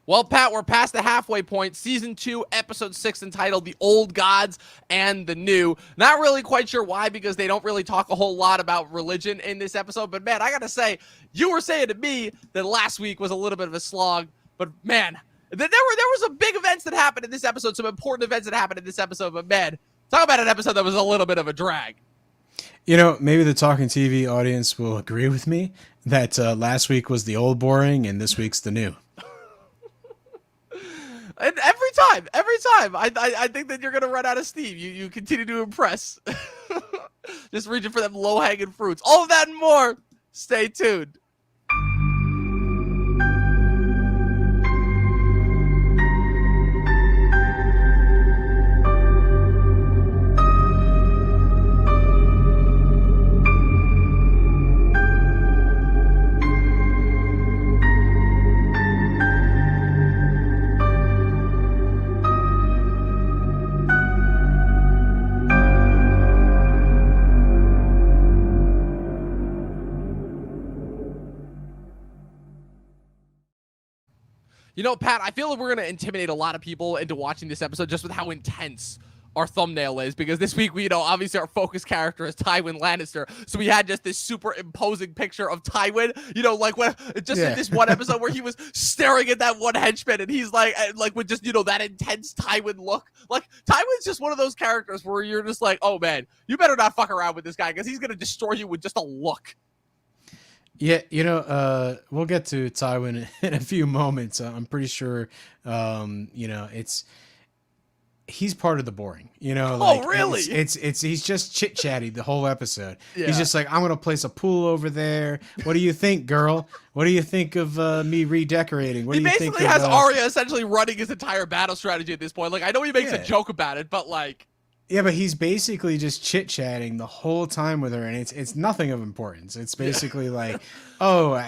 Well, Pat, we're past the halfway point. Season 2, Episode 6, entitled The Old Gods and the New. Not really quite sure why, because they don't really talk a whole lot about religion in this episode. But, man, I got to say, you were saying to me that last week was a little bit of a slog. But, man, there was some big events that happened in this episode, some important events that happened in this episode. But, man, talk about an episode that was a little bit of a drag. You know, maybe the Talking TV audience will agree with me that last week was the old boring and this week's the new. And every time, I think that you're gonna run out of steam. You continue to impress. Just reaching for them low-hanging fruits. All of that and more. Stay tuned. You know, Pat, I feel like we're going to intimidate a lot of people into watching this episode just with how intense our thumbnail is, because this week, obviously our focus character is Tywin Lannister, so we had just this super imposing picture of Tywin, like when in this one episode where he was staring at that one henchman, and he's like with just, that intense Tywin look. Like, Tywin's just one of those characters where you're just like, oh man, you better not fuck around with this guy, because he's going to destroy you with just a look. Yeah, we'll get to Tywin in a few moments. I'm pretty sure, he's part of the boring, Oh, really? He's just chit chatty the whole episode. Yeah. He's just like, I'm going to place a pool over there. What do you think, girl? What do you think of me redecorating? What he do you think basically has Arya essentially running his entire battle strategy at this point. Like, I know he makes a joke about it, but like... Yeah, but he's basically just chit-chatting the whole time with her, and it's nothing of importance. It's basically like, oh,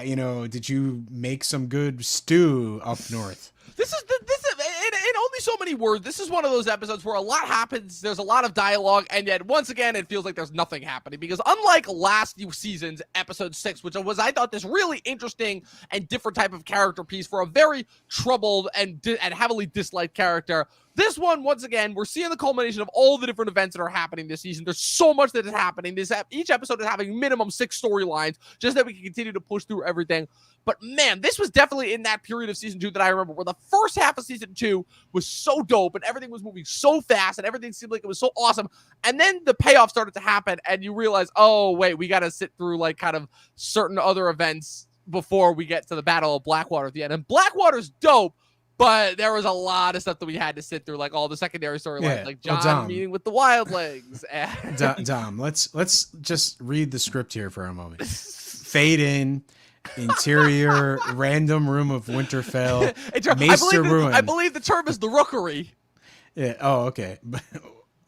did you make some good stew up north? This is in only so many words. This is one of those episodes where a lot happens. There's a lot of dialogue, and yet once again, it feels like there's nothing happening. Because unlike last season's episode 6, which was, I thought, this really interesting and different type of character piece for a very troubled and heavily disliked character, this one, once again, we're seeing the culmination of all the different events that are happening this season. There's so much that is happening. Each episode is having minimum 6 storylines, just that we can continue to push through everything. But man, this was definitely in that period of season 2 that I remember, where the first half of season 2 was so dope and everything was moving so fast and everything seemed like it was so awesome. And then the payoff started to happen and you realize, oh wait, we got to sit through like kind of certain other events before we get to the Battle of Blackwater at the end. And Blackwater's dope, but there was a lot of stuff that we had to sit through, like all the secondary storylines, like Jon meeting with the Wildlings. And... Dom, let's just read the script here for a moment. Fade in. Interior random room of Winterfell. Maester Ruin. I believe the term is the rookery. Yeah. Oh, okay.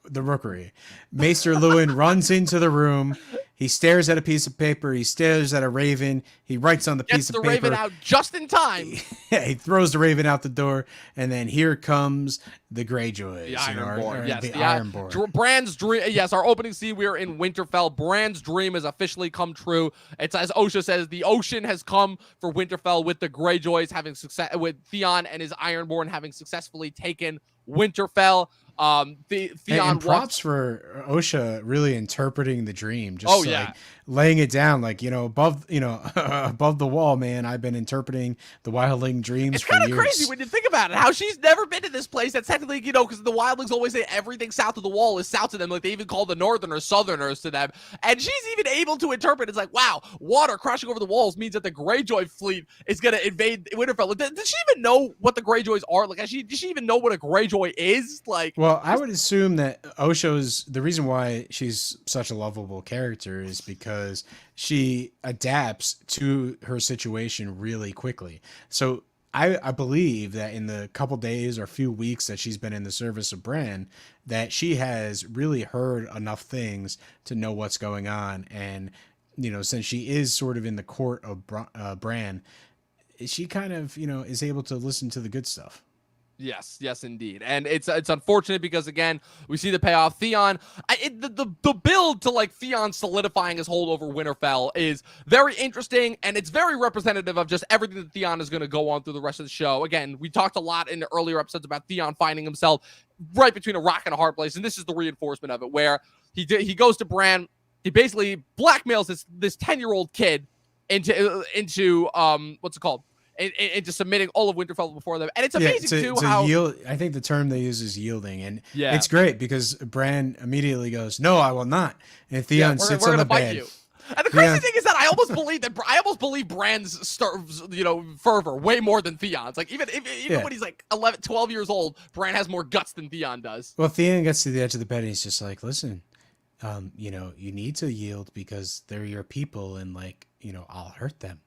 The rookery. Maester Lewin runs into the room. He stares at a piece of paper. He stares at a raven. He writes on the piece of paper. Gets the raven out just in time. Yeah, he throws the raven out the door, and then here comes the Greyjoys. The Ironborn. Yes, the Ironborn. Bran's dream. Yes, our opening scene, we are in Winterfell. Bran's dream has officially come true. It's, as Osha says, the ocean has come for Winterfell with the Greyjoys having success, with Theon and his Ironborn having successfully taken Winterfell. Theon and props for Osha really interpreting the dream, just laying it down, like, above the wall, man. I've been interpreting the wildling dreams for years. It's kind of crazy when you think about it, how she's never been to this place that's technically, because the wildlings always say everything south of the wall is south to them, like they even call the northerners southerners to them, and she's even able to interpret. It's like, wow, water crashing over the walls means that the Greyjoy fleet is gonna invade Winterfell. Does she even know what the Greyjoys are? Like, does she even know what a Greyjoy is? Like, well, I would assume that Osho's, the reason why she's such a lovable character is because she adapts to her situation really quickly. So I believe that in the couple days or few weeks that she's been in the service of Bran, that she has really heard enough things to know what's going on. And, since she is sort of in the court of Bran, she kind of, is able to listen to the good stuff. Yes, yes, indeed, and it's unfortunate because again we see the payoff. Theon, the build to like Theon solidifying his hold over Winterfell is very interesting, and it's very representative of just everything that Theon is going to go on through the rest of the show. Again, we talked a lot in the earlier episodes about Theon finding himself right between a rock and a hard place, and this is the reinforcement of it, where he goes to Bran, he basically blackmails this 10-year-old kid into what's it called? Into submitting all of Winterfell before them. And it's amazing, too, how... yield. I think the term they use is yielding. And yeah, it's great because Bran immediately goes, no, I will not. And Theon sits on the bed. You. And the crazy thing is that I almost believe Bran's fervor way more than Theon's. Like, even when he's like 11, 12 years old, Bran has more guts than Theon does. Well, Theon gets to the edge of the bed and he's just like, listen, you need to yield because they're your people and, like, I'll hurt them.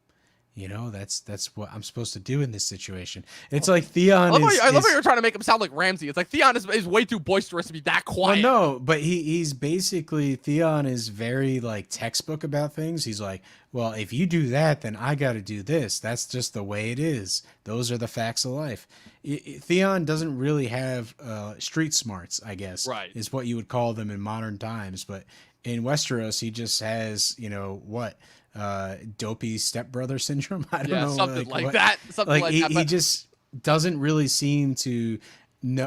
That's what I'm supposed to do in this situation. It's like Theon I love how you're trying to make him sound like Ramsay. It's like Theon is way too boisterous to be that quiet. Well, no, but he's basically, Theon is very, like, textbook about things. He's like, well, if you do that, then I got to do this. That's just the way it is. Those are the facts of life. Theon doesn't really have street smarts, I guess, right, is what you would call them in modern times. But in Westeros, he just has, dopey stepbrother syndrome. I don't know, something like that. Something like that. He just doesn't really seem to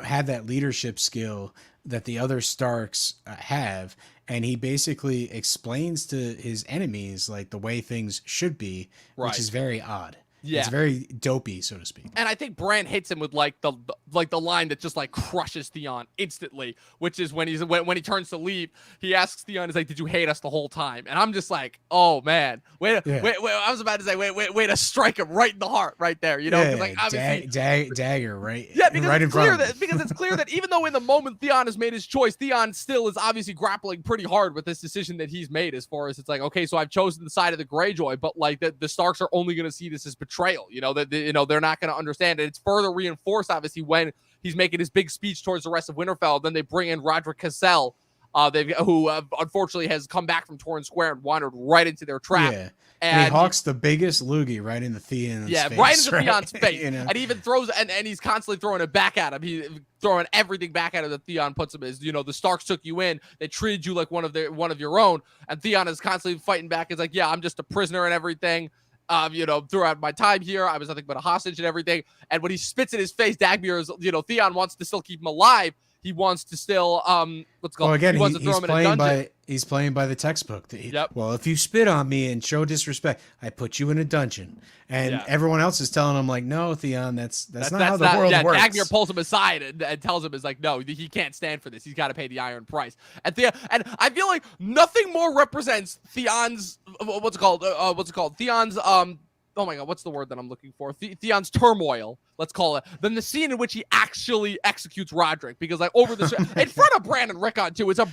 have that leadership skill that the other Starks have, and he basically explains to his enemies like the way things should be, which is very odd. Yeah, it's very dopey, so to speak. And I think Bran hits him with like the line that just like crushes Theon instantly, which is when he turns to leave, he asks Theon, "Is like, did you hate us the whole time?" And I'm just like, oh man, wait, I was about to say, wait to strike him right in the heart, right there, like obviously dagger, right? Yeah, because right it's clear that even though in the moment Theon has made his choice, Theon still is obviously grappling pretty hard with this decision that he's made. As far as it's like, okay, so I've chosen the side of the Greyjoy, but like the Starks are only going to see this as betrayal. They're not going to understand it. It's further reinforced, obviously, when he's making his big speech towards the rest of Winterfell. Then they bring in Rodrik Cassel, who unfortunately has come back from Torrhen Square and wandered right into their trap. Yeah. And he hawks the biggest loogie right in the Theon's face. Right into Theon's face. And he even throws, and he's constantly throwing it back at him. He's throwing everything back at him that Theon puts him as, the Starks took you in. They treated you like one of your own. And Theon is constantly fighting back. He's like, yeah, I'm just a prisoner and everything. Throughout my time here, I was nothing but a hostage and everything. And when he spits in his face, Dagmere is, Theon wants to still keep him alive. He wants to still, again, he wants to throw him in a dungeon. He's playing by the textbook. Yep. Well, if you spit on me and show disrespect, I put you in a dungeon. And everyone else is telling him, like, no, Theon, that's not how the world works. Dagmere pulls him aside and tells him, is like, no, he can't stand for this. He's got to pay the iron price. And I feel like nothing more represents Theon's, Theon's, oh my God, what's the word that I'm looking for? Theon's turmoil, let's call it, than the scene in which he actually executes Rodrik. Because like over this, in front of Bran and Rickon too, it's a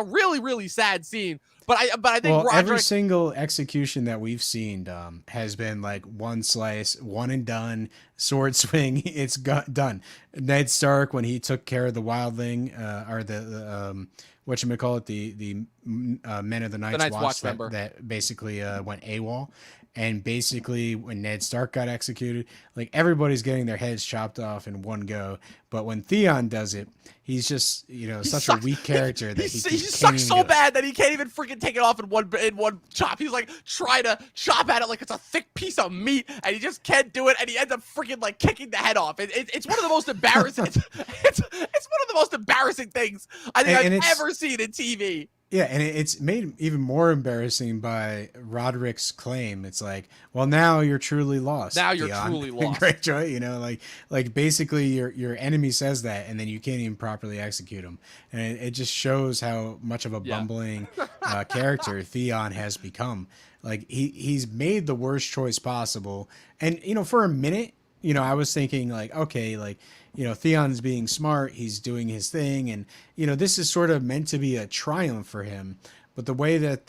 really, really sad scene. But I think Rodrik, every single execution that we've seen has been like one slice, one and done, sword swing, it's done. Ned Stark, when he took care of the Wildling, or the whatchamacallit, the Men of the Night's Watch that basically went AWOL. And basically, when Ned Stark got executed, like everybody's getting their heads chopped off in one go. But when Theon does it, he's just such a weak character that he sucks so bad that he can't even freaking take it off in one chop. He's like trying to chop at it like it's a thick piece of meat, and he just can't do it. And he ends up freaking like kicking the head off. It's one of the most embarrassing. it's one of the most embarrassing things I think I've ever seen in TV. Yeah, and it's made even more embarrassing by Roderick's claim. It's like, well, now you're truly lost. Now you're truly lost. Greyjoy, like basically your enemy says that, and then you can't even properly execute him. And it just shows how much of a bumbling character Theon has become. Like he's made the worst choice possible. And for a minute, I was thinking like, okay, like, Theon's being smart. He's doing his thing. And, this is sort of meant to be a triumph for him. But the way that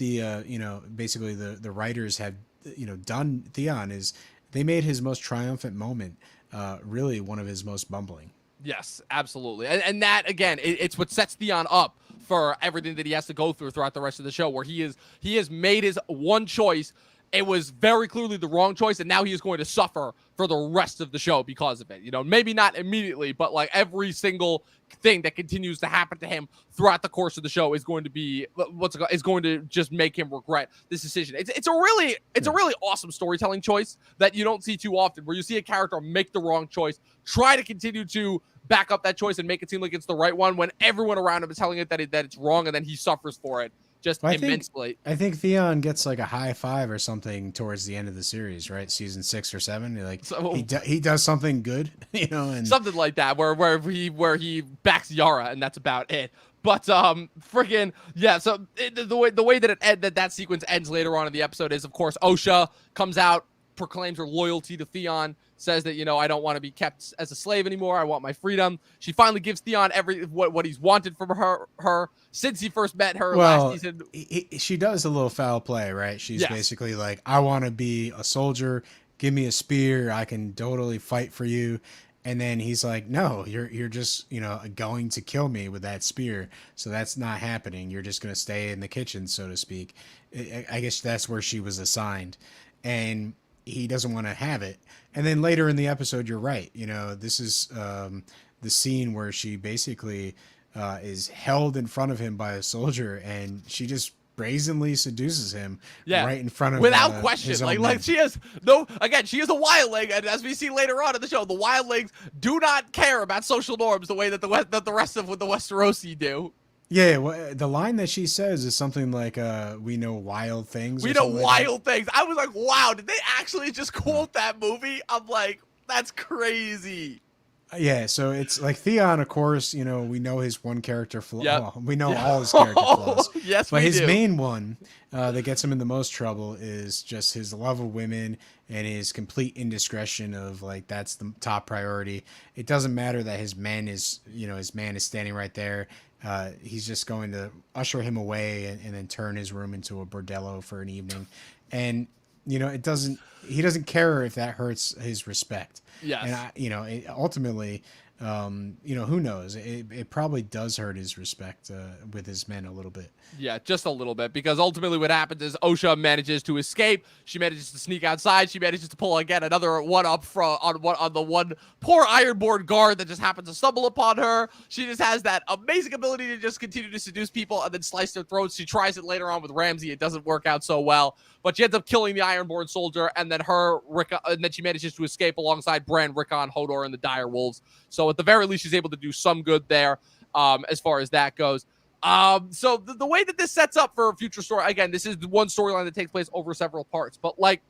basically the writers have, done Theon is they made his most triumphant moment really one of his most bumbling. Yes, absolutely. And that, again, it's what sets Theon up for everything that he has to go throughout the rest of the show, where he has made his one choice. It was very clearly the wrong choice, and now he is going to suffer for the rest of the show because of it. You know, maybe not immediately, but like every single thing that continues to happen to him throughout the course of the show is going to be is going to just make him regret this decision. It's a really awesome storytelling choice that you don't see too often, where you see a character make the wrong choice, try to continue to back up that choice and make it seem like it's the right one when everyone around him is telling it that it's wrong, and then he suffers for it just immensely. I think Theon gets like a high five or something towards the end of the series, right? Season 6 or 7. Like he does something good, you know, and something like that, where he backs Yara, and that's about it. But freaking yeah. So the way that that sequence ends later on in the episode is, of course, Osha comes out, proclaims her loyalty to Theon, says that, you know, I don't want to be kept as a slave anymore. I want my freedom. She finally gives Theon what he's wanted from her since he first met her last season. She does a little foul play, right? She's basically like, I want to be a soldier. Give me a spear. I can totally fight for you. And then he's like, no, you're just, you know, going to kill me with that spear. So that's not happening. You're just going to stay in the kitchen, so to speak. I guess that's where she was assigned. And he doesn't want to have it. And then later in the episode, you're right. You know, this is the scene where she basically is held in front of him by a soldier, and she just brazenly seduces him right in front of without question. Like she is she is a wildling, and as we see later on in the show, the wildlings do not care about social norms the way that the rest of the Westerosi do. Yeah, well, the line that she says is something like, we know wild things. We know wild things. I was like, wow, did they actually just quote that movie? I'm like, that's crazy. Yeah, so it's like Theon, of course, you know, we know his one character flaw. Yep. Well, we know all his character flaws. Yes, but his main one that gets him in the most trouble is just his love of women and his complete indiscretion of, like, that's the top priority. It doesn't matter that his man is standing right there. He's just going to usher him away and then turn his room into a bordello for an evening. And, you know, he doesn't care if that hurts his respect. Yes. And ultimately, you know, who knows? It probably does hurt his respect with his men a little bit. Yeah, just a little bit, because ultimately what happens is Osha manages to escape. She manages to sneak outside. She manages to pull again another one up on the one poor Ironborn guard that just happens to stumble upon her. She just has that amazing ability to just continue to seduce people and then slice their throats. She tries it later on with Ramsay. It doesn't work out so well, but she ends up killing the Ironborn soldier, and then and then she manages to escape alongside Bran, Rickon, Hodor, and the Dire Wolves. So at the very least, she's able to do some good there as far as that goes. So the way that this sets up for a future story, again, this is the one storyline that takes place over several parts, but like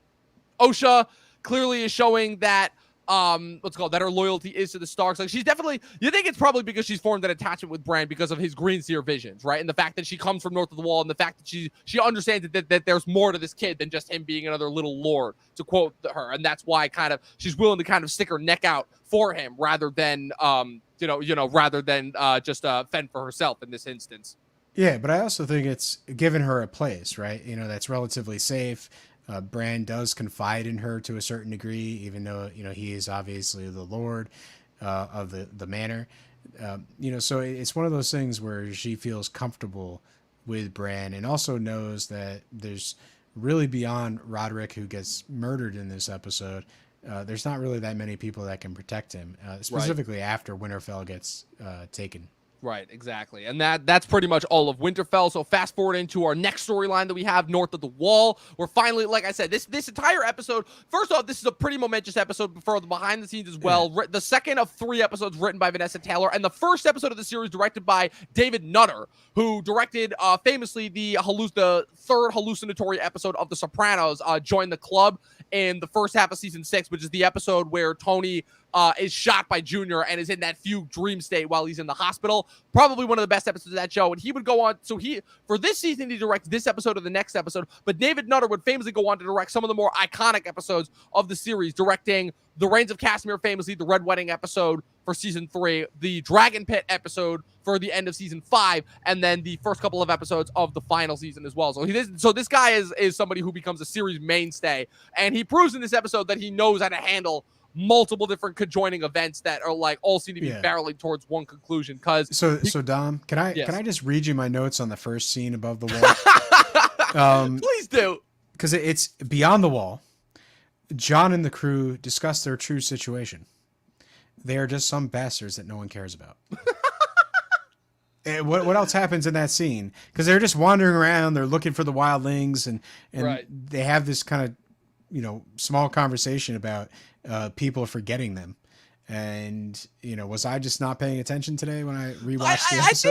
Osha clearly is showing that that her loyalty is to the Starks. Like, she's definitely, you think it's probably because she's formed an attachment with Bran because of his green seer visions, right? And the fact that she comes from north of the wall, and the fact that she understands that there's more to this kid than just him being another little lord, to quote her. And that's why she's willing to kind of stick her neck out for him rather than just fend for herself in this instance. Yeah, but I also think it's given her a place, right? You know, that's relatively safe. Bran does confide in her to a certain degree, even though, you know, he is obviously the lord of the manor. You know, so it's one of those things where she feels comfortable with Bran, and also knows that there's really, beyond Rodrik, who gets murdered in this episode, there's not really that many people that can protect him, specifically after Winterfell gets taken. Right, exactly. And that's pretty much all of Winterfell. So fast forward into our next storyline that we have north of the wall. We're finally, like I said, this entire episode, first off, this is a pretty momentous episode for the behind the scenes as well. Yeah. The second of 3 episodes written by Vanessa Taylor, and the first episode of the series directed by David Nutter, who directed famously the third hallucinatory episode of The Sopranos, Join the Club, in the first half of season 6, which is the episode where Tony is shot by Junior and is in that fugue dream state while he's in the hospital. Probably one of the best episodes of that show. And he would go on, for this season, he directs this episode or the next episode, but David Nutter would famously go on to direct some of the more iconic episodes of the series, directing The Reigns of Castamere, famously the Red Wedding episode for season 3, the Dragon Pit episode for the end of season 5, and then the first couple of episodes of the final season as well. So this guy is somebody who becomes a series mainstay, and he proves in this episode that he knows how to handle multiple different conjoining events that are like all seem to be barreling towards one conclusion. So Dom, can I just read you my notes on the first scene above the wall? Please do, because it's beyond the wall. John and the crew discuss their true situation. They are just some bastards that no one cares about. And what else happens in that scene? Because they're just wandering around, they're looking for the wildlings, and Right. they have this kind of, small conversation about people forgetting them. And was I just not paying attention today when I rewatched the episode?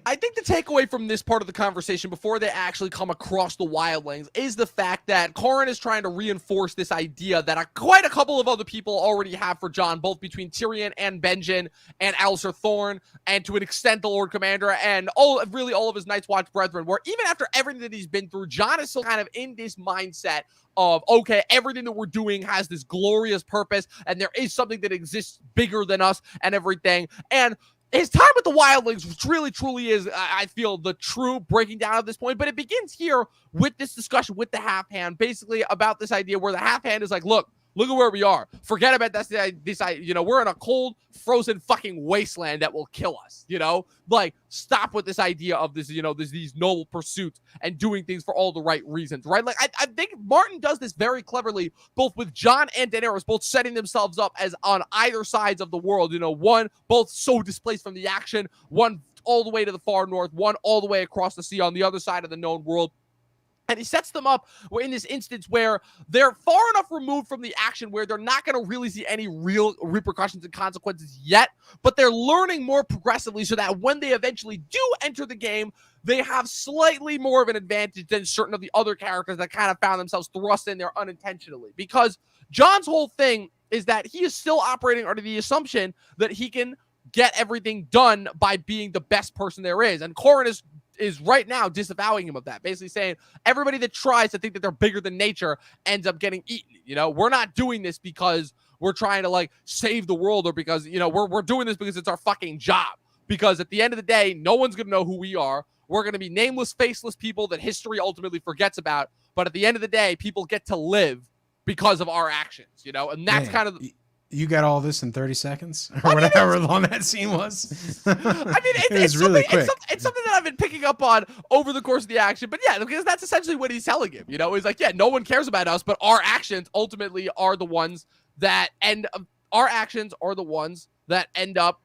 I think the takeaway from this part of the conversation before they actually come across the wildlings is the fact that Corran is trying to reinforce this idea that quite a couple of other people already have for Jon, both between Tyrion and Benjen and Alistair Thorne, and to an extent the Lord Commander and all of his Night's Watch brethren, where even after everything that he's been through, Jon is still kind of in this mindset of, okay, everything that we're doing has this glorious purpose, and there is something that exists bigger than us and everything. And his time with the wildlings really, truly is, I feel, the true breaking down at this point. But it begins here with this discussion with the half hand, basically about this idea where the half hand is like, look at where we are. Forget about this. We're in a cold, frozen fucking wasteland that will kill us. Like, stop with this idea of this, these noble pursuits and doing things for all the right reasons, right? Like, I think Martin does this very cleverly, both with Jon and Daenerys, both setting themselves up as on either sides of the world. One both so displaced from the action, one all the way to the far north, one all the way across the sea on the other side of the known world. And he sets them up in this instance where they're far enough removed from the action where they're not going to really see any real repercussions and consequences yet, but they're learning more progressively so that when they eventually do enter the game, they have slightly more of an advantage than certain of the other characters that kind of found themselves thrust in there unintentionally. Because Jon's whole thing is that he is still operating under the assumption that he can get everything done by being the best person there is. And Corran is right now disavowing him of that, basically saying everybody that tries to think that they're bigger than nature ends up getting eaten. We're not doing this because we're trying to save the world or because, we're doing this because it's our fucking job. Because at the end of the day, no one's going to know who we are. We're going to be nameless, faceless people that history ultimately forgets about. But at the end of the day, people get to live because of our actions, and that's kind of... You got all this in 30 seconds or whatever long that scene was. I mean, it's really quick. It's something that I've been picking up on over the course of the action. But yeah, because that's essentially what he's telling him. He's like, yeah, no one cares about us, but our actions ultimately are the ones that end up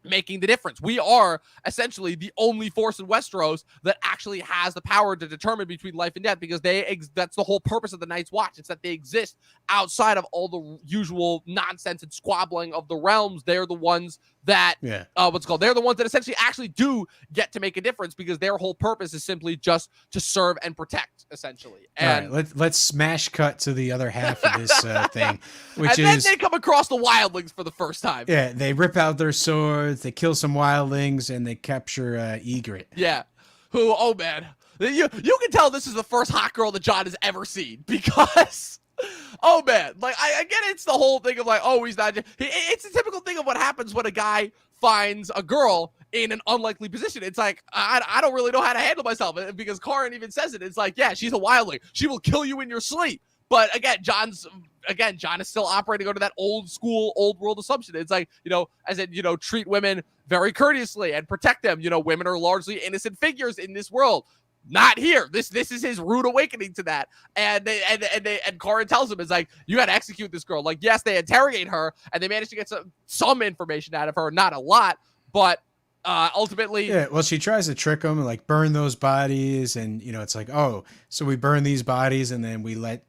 making the difference. We are essentially the only force in Westeros that actually has the power to determine between life and death, because that's the whole purpose of the Night's Watch. It's that they exist outside of all the usual nonsense and squabbling of the realms. They're the ones that they're the ones that essentially actually do get to make a difference, because their whole purpose is simply just to serve and protect, essentially. And all right, let's smash cut to the other half of this thing, which and then they come across the wildlings for the first time. Yeah, they rip out their swords, they kill some wildlings, and they capture Ygritte. Yeah, who, oh man, you can tell this is the first hot girl that Jon has ever seen, because oh man, I get it's the whole thing of he's not. It's a typical thing of what happens when a guy finds a girl in an unlikely position. It's like, I don't really know how to handle myself, because Corran even says it. It's like, yeah, she's a wildling. She will kill you in your sleep. But again, Jon is still operating under that old school, old world assumption. It's like, as in, treat women very courteously and protect them. Women are largely innocent figures in this world. Not here. This is his rude awakening to that. And Corran tells him, it's like, you got to execute this girl. Like, yes, they interrogate her and they manage to get some information out of her, not a lot, but ultimately, yeah. Well, she tries to trick him and burn those bodies, and it's like, oh, so we burn these bodies and then we let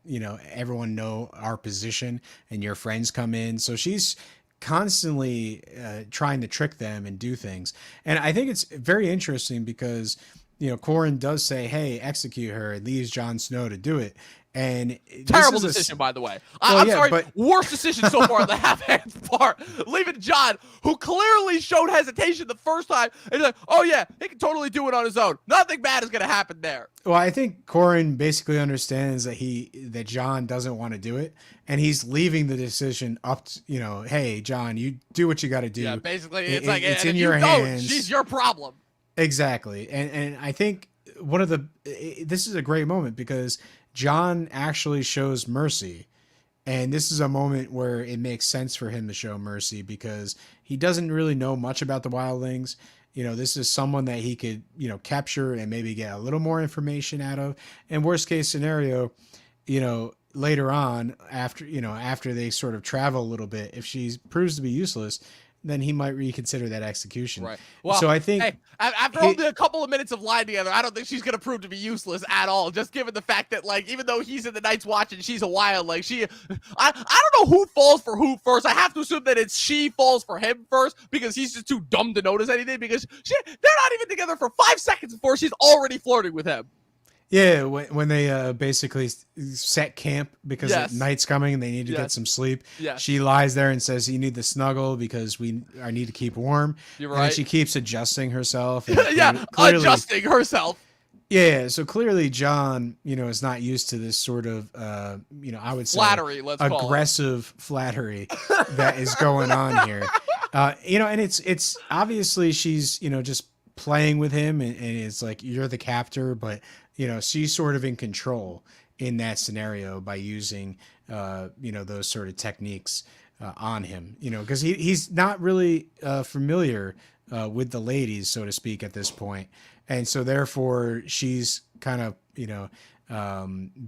everyone know our position, and your friends come in. So she's constantly trying to trick them and do things. And I think it's very interesting because Corran does say, hey, execute her, and leaves Jon Snow to do it. And terrible decision, by the way. I'm sorry, but worst decision so far on the half-hands part. Leaving Jon, who clearly showed hesitation the first time, and he's like, oh yeah, he can totally do it on his own. Nothing bad is going to happen there. Well, I think Corran basically understands that Jon doesn't want to do it, and he's leaving the decision up to, hey, Jon, you do what you got to do. Yeah, basically, it's in your hands. She's your problem. Exactly. And I think this is a great moment, because Jon actually shows mercy. And this is a moment where it makes sense for him to show mercy, because he doesn't really know much about the wildlings. This is someone that he could, capture and maybe get a little more information out of. And worst case scenario, later on, after they sort of travel a little bit, if she proves to be useless, then he might reconsider that execution. Right. Well, so I think hey, after only a couple of minutes of lying together, I don't think she's gonna prove to be useless at all. Just given the fact that, like, even though he's in the Night's Watch and she's a wildling, I don't know who falls for who first. I have to assume that it's she falls for him first because he's just too dumb to notice anything. Because they're not even together for 5 seconds before she's already flirting with him. Yeah, when they basically set camp because night's coming and they need to get some sleep. Yes. She lies there and says, "You need to snuggle because I need to keep warm." You're right. And then she keeps adjusting herself. And adjusting herself. Yeah, so clearly Jon, is not used to this sort of, I would say flattery, aggressive flattery that is going on here. And it's obviously she's, just playing with him and it's like, you're the captor, but she's sort of in control in that scenario by using, those sort of techniques on him, because he's not really familiar with the ladies, so to speak, at this point. And so therefore she's kind of,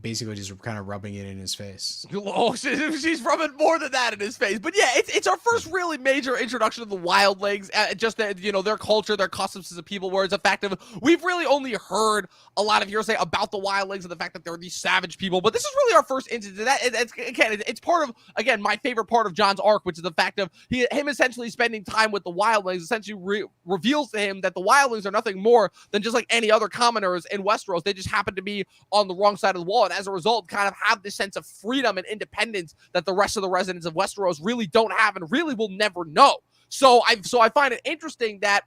basically just kind of rubbing it in his face. Oh, she's rubbing more than that in his face. But yeah, it's our first really major introduction of the Wildlings. Just that, their culture, their customs as a people, where it's a fact of we've really only heard a lot of hearsay about the Wildlings and the fact that they're these savage people. But this is really our first instance of that. It's part of, again, my favorite part of Jon's arc, which is the fact of him essentially spending time with the Wildlings essentially reveals to him that the Wildlings are nothing more than just like any other commoners in Westeros. They just happen to be on the wrong side of the wall, and as a result kind of have this sense of freedom and independence that the rest of the residents of Westeros really don't have and really will never know. So I find it interesting that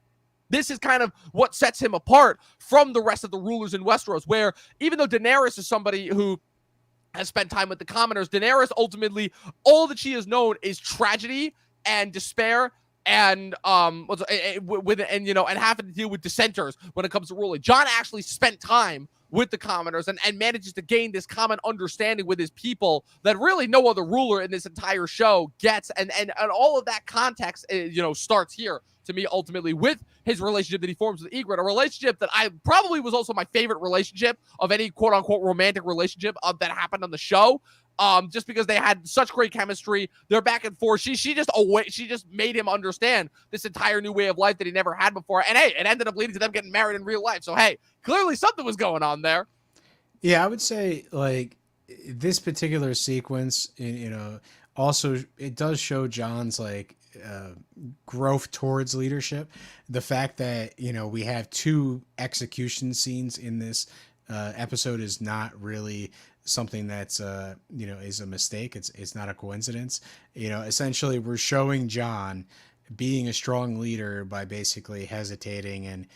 this is kind of what sets him apart from the rest of the rulers in Westeros, where even though Daenerys is somebody who has spent time with the commoners, Daenerys ultimately, all that she has known is tragedy and despair and having to deal with dissenters when it comes to ruling. Jon actually spent time with the commoners and manages to gain this common understanding with his people that really no other ruler in this entire show gets. And all of that context, starts here to me ultimately with his relationship that he forms with Ygritte, a relationship that I probably was also my favorite relationship of any quote unquote romantic relationship that happened on the show. Just because they had such great chemistry, they're back and forth. She just made him understand this entire new way of life that he never had before. And hey, it ended up leading to them getting married in real life. So hey, clearly something was going on there. Yeah, I would say like this particular sequence, also it does show Jon's like growth towards leadership. The fact that we have 2 execution scenes in this episode is not really something that's is a mistake. It's not a coincidence. Essentially we're showing Jon being a strong leader by basically hesitating and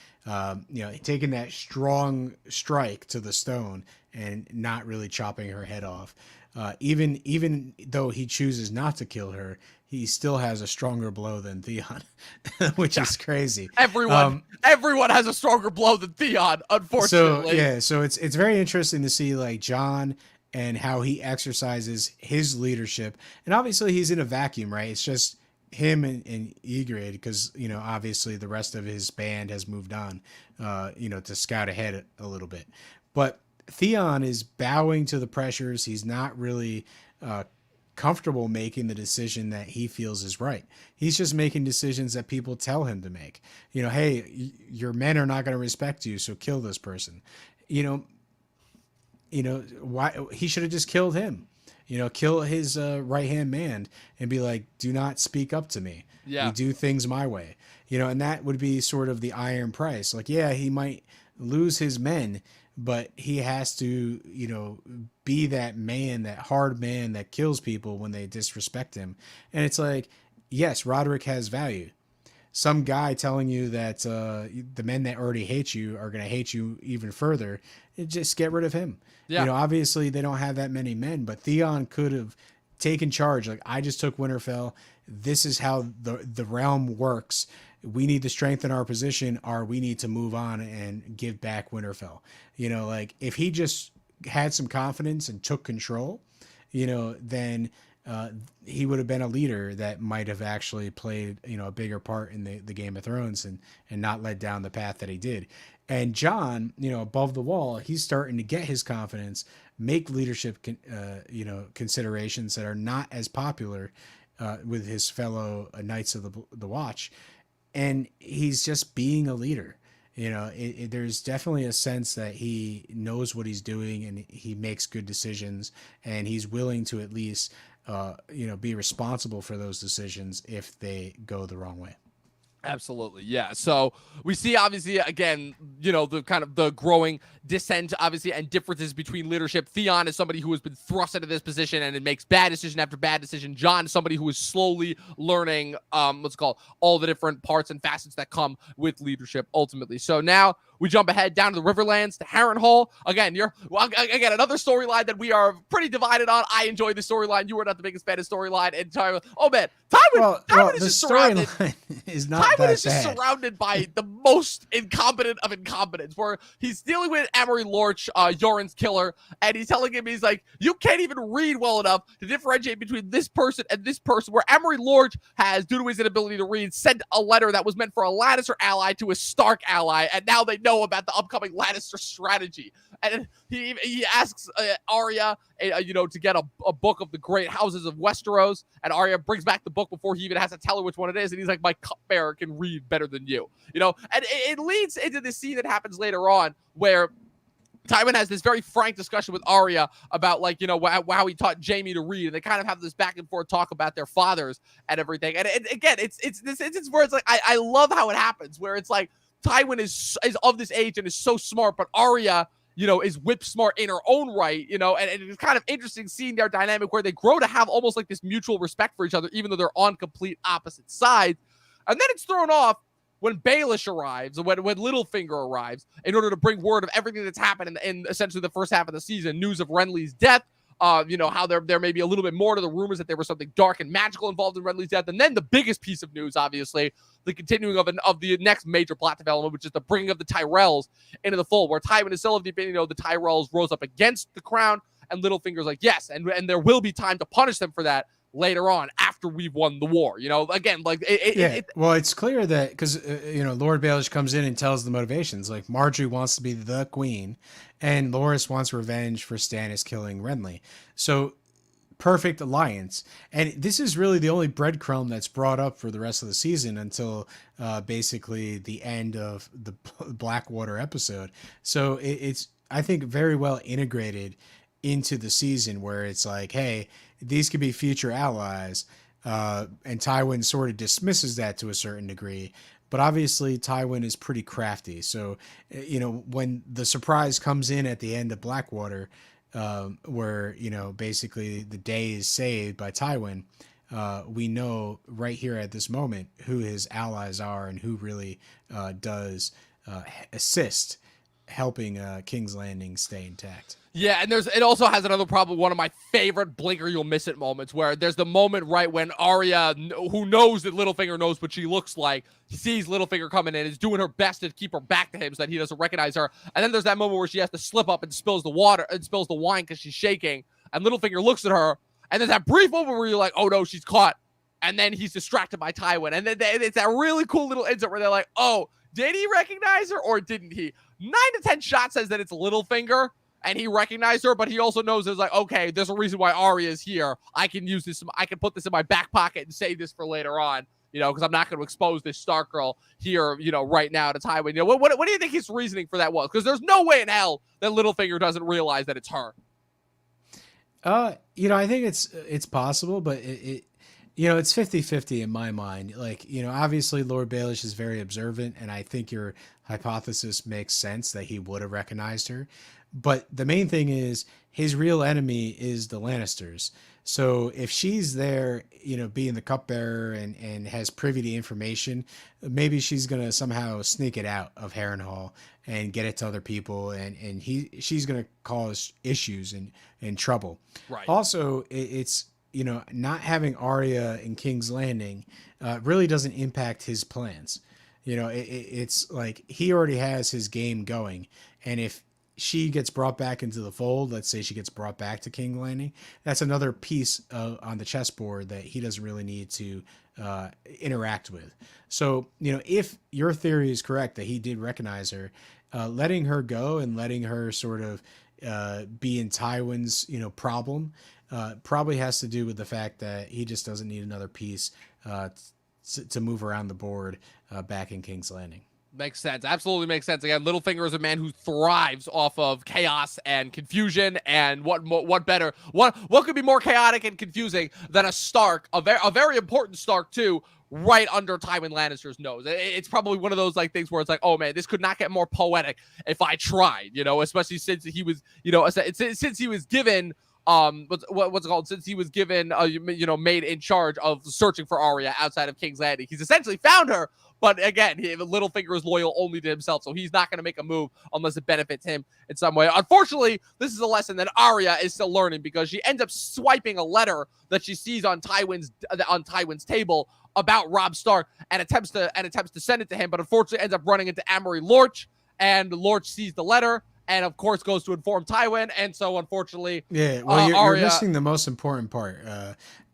taking that strong strike to the stone and not really chopping her head off. Even though he chooses not to kill her, he still has a stronger blow than Theon, which is crazy. Everyone has a stronger blow than Theon, unfortunately. So it's very interesting to see like Jon and how he exercises his leadership. And obviously he's in a vacuum, right? It's just him and Ygritte because, obviously the rest of his band has moved on, to scout ahead a little bit. But Theon is bowing to the pressures. He's not really comfortable making the decision that he feels is right. He's just making decisions that people tell him to make. Hey, your men are not going to respect you, so kill this person. Why he should have just killed him. Kill his right-hand man and be like, do not speak up to me. Yeah. We do things my way. And that would be sort of the iron price. Like, yeah, he might lose his men, but he has to, be that man, that hard man that kills people when they disrespect him. And it's like, yes, Rodrik has value. Some guy telling you that the men that already hate you are going to hate you even further, just get rid of him. Yeah. Obviously they don't have that many men, but Theon could have taken charge. Like, I just took Winterfell. This is how the realm works. We need to strengthen our position, or we need to move on and give back Winterfell. Like if he just had some confidence and took control, then he would have been a leader that might have actually played, a bigger part in the Game of Thrones and not led down the path that he did. And Jon, above the wall, he's starting to get his confidence make leadership, considerations that are not as popular with his fellow Knights of the Watch, and he's just being a leader. There's definitely a sense that he knows what he's doing and he makes good decisions, and he's willing to at least, be responsible for those decisions if they go the wrong way. Absolutely. Yeah. So we see, obviously, again, the kind of the growing dissent, obviously, and differences between leadership. Theon is somebody who has been thrust into this position and it makes bad decision after bad decision. Jon is somebody who is slowly learning, all the different parts and facets that come with leadership ultimately. So now we jump ahead down to the Riverlands, to Harrenhal. Again, another storyline that we are pretty divided on. I enjoy the storyline. You are not the biggest fan of storyline. And Tywin, Tywin is the just surrounded. is not Tywin that is just bad. surrounded by the most incompetent of incompetence, where he's dealing with Amory Lorch, Yoren's killer, and he's telling him, he's like, you can't even read well enough to differentiate between this person and this person, where Amory Lorch has, due to his inability to read, sent a letter that was meant for a Lannister ally to a Stark ally, and now they know about the upcoming Lannister strategy. And he asks Arya, to get a book of the great houses of Westeros, and Arya brings back the book before he even has to tell her which one it is, and he's like, my cupbearer can read better than you, and it leads into this scene that happens later on, where Tywin has this very frank discussion with Arya about, how he taught Jaime to read, and they kind of have this back and forth talk about their fathers and everything. And again, it's this instance where it's like, I love how it happens, where it's like Tywin is of this age and is so smart, but Arya, is whip smart in her own right, and it's kind of interesting seeing their dynamic where they grow to have almost like this mutual respect for each other, even though they're on complete opposite sides. And then it's thrown off when Baelish arrives, when Littlefinger arrives, in order to bring word of everything that's happened in essentially the first half of the season, news of Renly's death, how there may be a little bit more to the rumors that there was something dark and magical involved in Renly's death. And then the biggest piece of news, obviously, the continuing of the next major plot development, which is the bringing of the Tyrells into the fold, where Tywin is still of the opinion, the Tyrells rose up against the crown, and Littlefinger's like, yes, and there will be time to punish them for that later on after we've won the war. Again, well, it's clear that because Lord Baelish comes in and tells the motivations, like Marjorie wants to be the queen and Loras wants revenge for Stannis killing Renly, so perfect alliance. And this is really the only breadcrumb that's brought up for the rest of the season until basically the end of the Blackwater episode. So it's, I think, very well integrated into the season, where it's like, hey, these could be future allies, and Tywin sort of dismisses that to a certain degree. But obviously Tywin is pretty crafty. So, when the surprise comes in at the end of Blackwater, where, basically the day is saved by Tywin, we know right here at this moment who his allies are and who really does assist helping King's Landing stay intact. Yeah, and it also has another problem, one of my favorite blinker you'll miss it moments, where there's the moment right when Arya, who knows that Littlefinger knows what she looks like, sees Littlefinger coming in, is doing her best to keep her back to him so that he doesn't recognize her. And then there's that moment where she has to slip up and spills the wine because she's shaking, and Littlefinger looks at her, and there's that brief moment where you're like, oh no, she's caught. And then he's distracted by Tywin. And then it's that really cool little insert where they're like, oh, did he recognize her or didn't he? 9 to 10 shots says that it's Littlefinger, and he recognized her, but he also knows it's like, okay, there's a reason why Arya is here. I can use this. I can put this in my back pocket and save this for later on, because I'm not going to expose this Stark girl here, right now to Tywin. What do you think his reasoning for that was? Because there's no way in hell that Littlefinger doesn't realize that it's her. I think it's possible, but it's 50-50 in my mind. Like, obviously Lord Baelish is very observant, and I think your hypothesis makes sense that he would have recognized her. But the main thing is his real enemy is the Lannisters. So if she's there, being the cupbearer and has privy to information, maybe she's going to somehow sneak it out of Harrenhal and get it to other people. And she's going to cause issues and trouble. Right. Also, it's, not having Arya in King's Landing really doesn't impact his plans. It's like he already has his game going. And if she gets brought back into the fold, let's say she gets brought back to King's Landing, that's another piece on the chessboard that he doesn't really need to interact with. So, if your theory is correct that he did recognize her, letting her go and letting her sort of, being Tywin's, problem, probably has to do with the fact that he just doesn't need another piece to move around the board back in King's Landing. Makes sense. Absolutely makes sense. Again, Littlefinger is a man who thrives off of chaos and confusion. And what could be more chaotic and confusing than a Stark, a very important Stark too, right under Tywin Lannister's nose. It's probably one of those like things where it's like, oh man, this could not get more poetic if I tried, especially since he was, since he was given. What's it called? Since he was given, made in charge of searching for Arya outside of King's Landing, he's essentially found her. But again, Littlefinger is loyal only to himself, so he's not going to make a move unless it benefits him in some way. Unfortunately, this is a lesson that Arya is still learning because she ends up swiping a letter that she sees on Tywin's table about Robb Stark and attempts to send it to him, but unfortunately ends up running into Amory Lorch, and Lorch sees the letter. And of course, goes to inform Tywin, and so unfortunately, you're missing the most important part.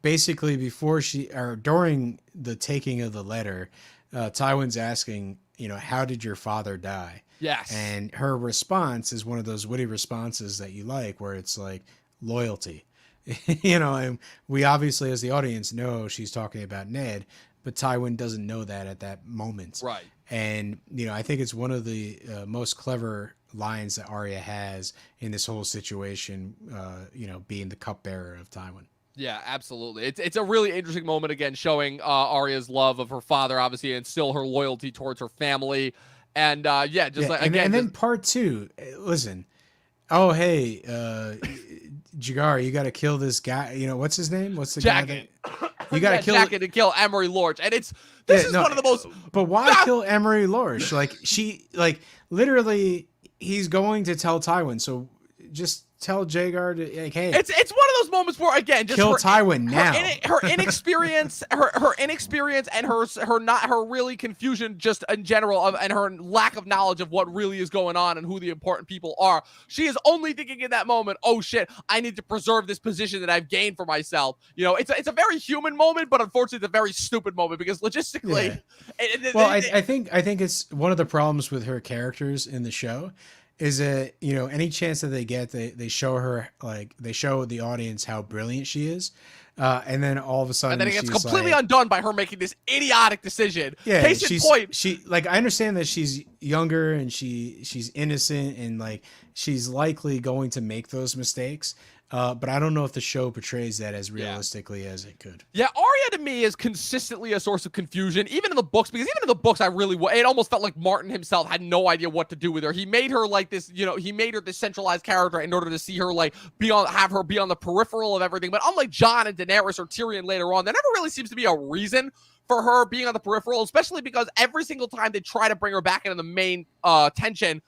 Basically, during the taking of the letter, Tywin's asking, how did your father die? Yes. And her response is one of those witty responses that you like, where it's like loyalty. And we obviously, as the audience, know she's talking about Ned, but Tywin doesn't know that at that moment. Right. And, I think it's one of the most clever lines that Arya has in this whole situation, being the cupbearer of Tywin. Yeah, absolutely. It's a really interesting moment, again, showing Arya's love of her father, obviously, and still her loyalty towards her family. And, and then part two, listen, oh, hey, Jagar, you got to kill this guy. What's his name? What's the Jacket. guy? You got to kill Jacket to kill Amory Lorch. And this is one of the most... But why kill Amory Lorch? Literally, he's going to tell Tywin, so just tell Jagar to, hey. It's one of those moments where, again, just kill Tywin now. Her inexperience, her inexperience, and her really confusion just in general, and her lack of knowledge of what really is going on and who the important people are. She is only thinking in that moment, oh shit, I need to preserve this position that I've gained for myself. It's a very human moment, but unfortunately, it's a very stupid moment because logistically. Yeah. I think it's one of the problems with her characters in the show. Is that, any chance that they get, they show her, they show the audience how brilliant she is. And then all of a sudden, and then it gets completely undone by her making this idiotic decision. Yeah, Case in point. I understand that she's younger and she's innocent and she's likely going to make those mistakes. But I don't know if the show portrays that as realistically as it could. Yeah, Arya to me is consistently a source of confusion, even in the books, because even in the books, it almost felt like Martin himself had no idea what to do with her. He made her he made her this centralized character in order to see her have her be on the peripheral of everything. But unlike Jon and Daenerys or Tyrion later on, there never really seems to be a reason for her being on the peripheral, especially because every single time they try to bring her back into the main tension,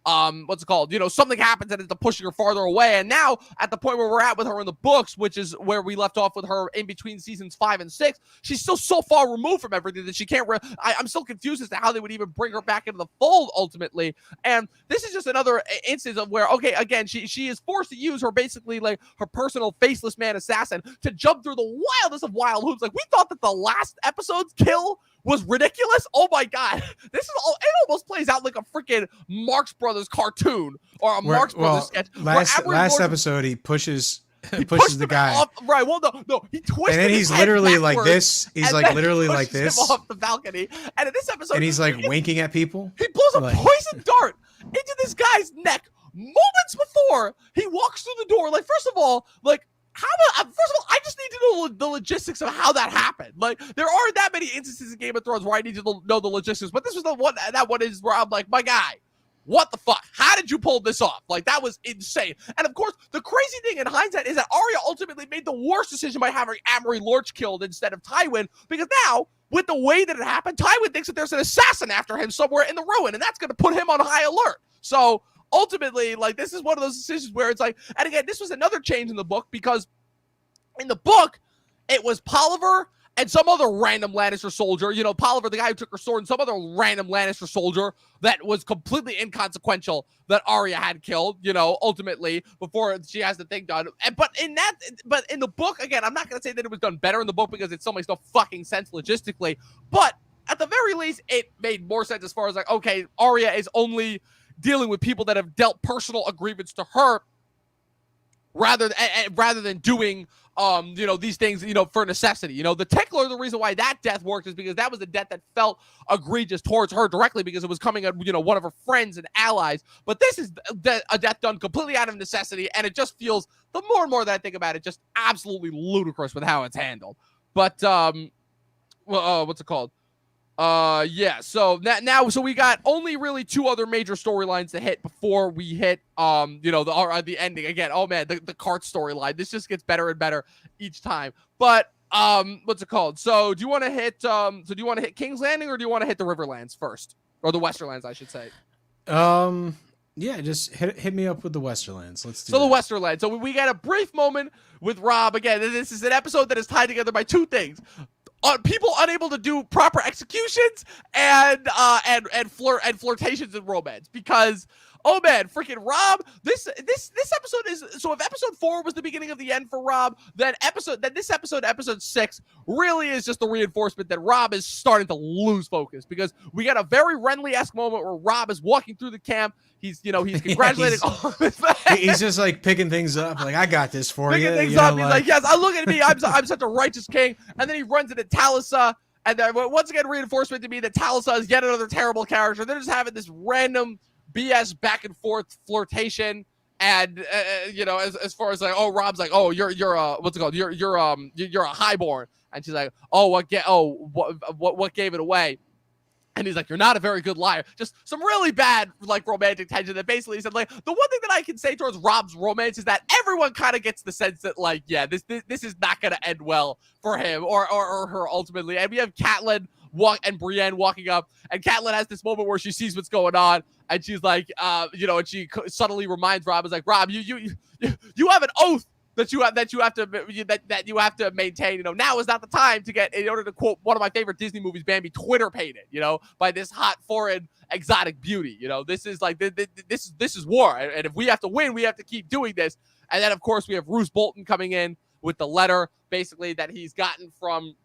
something happens and it's pushing her farther away. And now at the point where we're at with her in the books, which is where we left off with her in between seasons 5 and 6, she's still so far removed from everything that she can't I'm still confused as to how they would even bring her back into the fold ultimately. And this is just another instance of where, okay, again, she is forced to use her basically her personal faceless man assassin to jump through the wildest of wild hoops. We thought that the last episode's kill was ridiculous. Oh my god, it almost plays out like a freaking Marx Brothers cartoon or a Marx Brothers sketch. Last episode, he pushes the guy off, right. Well, no, he twisted. And then he's literally like this. He's literally like this him off the balcony. And in this episode, and he's winking at people. He blows a poison dart into this guy's neck moments before he walks through the door. First of all, I just need to know the logistics of how that happened. There aren't that many instances in Game of Thrones where I need to know the logistics, but this was the one. That one is where I'm like, my guy, what the fuck? How did you pull this off? That was insane. And of course, the crazy thing in hindsight is that Arya ultimately made the worst decision by having Amory Lorch killed instead of Tywin, because now, with the way that it happened, Tywin thinks that there's an assassin after him somewhere in the ruin, and that's going to put him on high alert. So ultimately, this is one of those decisions where it's and again, this was another change in the book, because in the book, it was Polliver and some other random Lannister soldier, Polliver, the guy who took her sword, and some other random Lannister soldier that was completely inconsequential that Arya had killed, ultimately, before she has the thing done. But in the book, again, I'm not going to say that it was done better in the book because it still makes no fucking sense logistically, but at the very least, it made more sense as far as okay, Arya is only dealing with people that have dealt personal agreements to her rather than doing these things, for necessity. The tickler, the reason why that death worked is because that was a death that felt egregious towards her directly because it was coming at, one of her friends and allies. But this is a death done completely out of necessity, and it just feels, the more and more that I think about it, just absolutely ludicrous with how it's handled. But, what's it called? Yeah, so so we got only really 2 other major storylines to hit before we hit the ending again. Oh man, the cart storyline. This just gets better and better each time. But what's it called? So do you want to hit King's Landing, or do you want to hit the Riverlands first, or the Westerlands, I should say? Yeah, just hit me up with the Westerlands. Let's do the Westerlands. So we got a brief moment with Robb. Again, this is an episode that is tied together by 2 things. People unable to do proper executions and flirtations and romance, because oh man, freaking Robb, this episode is, so if episode 4 was the beginning of the end for Robb, then this episode 6 really is just the reinforcement that Robb is starting to lose focus, because we got a very Renly-esque moment where Robb is walking through the camp. He's congratulating all of his fans. He's just like picking things up, like, I got this for you. Picking things up. He's like, yes, look at me. I'm such a righteous king. And then he runs into Talisa, and then once again reinforcement to me that Talisa is yet another terrible character. They're just having this random BS back and forth flirtation, and as far as like, oh, Robb's like, oh, you're what's it called? You're a highborn, and she's like, oh, what gave it away? And he's like, you're not a very good liar. Just some really bad, like, romantic tension that basically said, like, the one thing that I can say towards Robb's romance is that everyone kind of gets the sense that, like, yeah, this is not going to end well for him or her ultimately. And we have Catelyn and Brienne walking up, and Catelyn has this moment where she sees what's going on, and she's like, and she subtly reminds Robb, is like, Robb, you have an oath that you have to maintain. Now is not the time to get, in order to quote one of my favorite Disney movies, Bambi, Twitter painted, by this hot foreign exotic beauty. This is like, this is war, and if we have to win, we have to keep doing this. And then of course we have Roose Bolton coming in with the letter, basically, that he's gotten from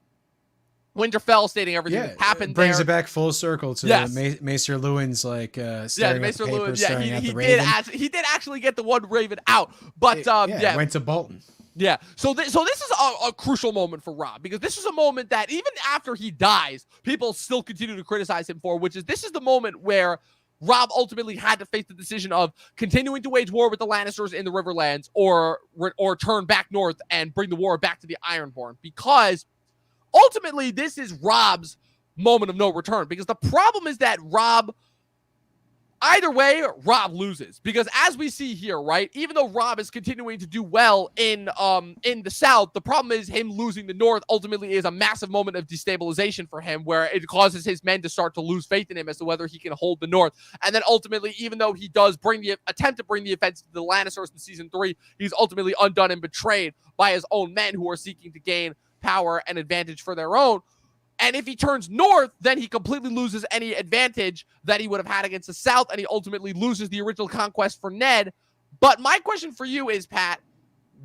Winterfell, stating everything that happened. Brings there. it back full circle to Maester Lewin's like staring at the paper, staring at the raven. He did actually get the one raven out, but it went to Bolton. Yeah, so this is a crucial moment for Robb, because this is a moment that even after he dies, people still continue to criticize him for, which is, this is the moment where Robb ultimately had to face the decision of continuing to wage war with the Lannisters in the Riverlands, or turn back north and bring the war back to the Ironborn, because ultimately this is Robb's moment of no return. Because the problem is that either way, Robb loses, because as we see here, right, even though Robb is continuing to do well in the South, the problem is him losing the North ultimately is a massive moment of destabilization for him, where it causes his men to start to lose faith in him as to whether he can hold the North. And then ultimately, even though he does attempt to bring the offense to the Lannisters in season 3, he's ultimately undone and betrayed by his own men, who are seeking to gain power and advantage for their own. And if he turns north, then he completely loses any advantage that he would have had against the South, and he ultimately loses the original conquest for Ned. But my question for you is, Pat,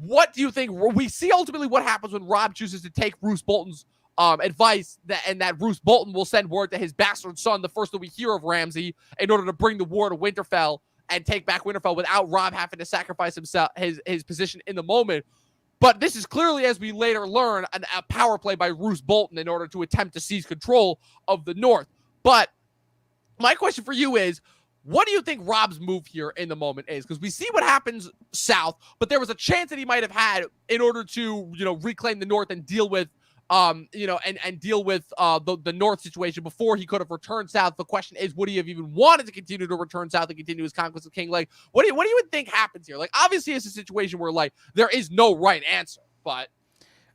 what do you think? We see ultimately what happens when Robb chooses to take Roose Bolton's advice, that Roose Bolton will send word to his bastard son, the first that we hear of Ramsay, in order to bring the war to Winterfell and take back Winterfell without Robb having to sacrifice his position in the moment. But this is clearly, as we later learn, a power play by Roose Bolton in order to attempt to seize control of the North. But my question for you is, what do you think Robb's move here in the moment is? Because we see what happens south, but there was a chance that he might have had in order to, reclaim the North and deal with, deal with the North situation before he could have returned south. The question is, would he have even wanted to continue to return south and continue his conquest of King? Like, what do you think happens here? Like, obviously it's a situation where, like, there is no right answer, but.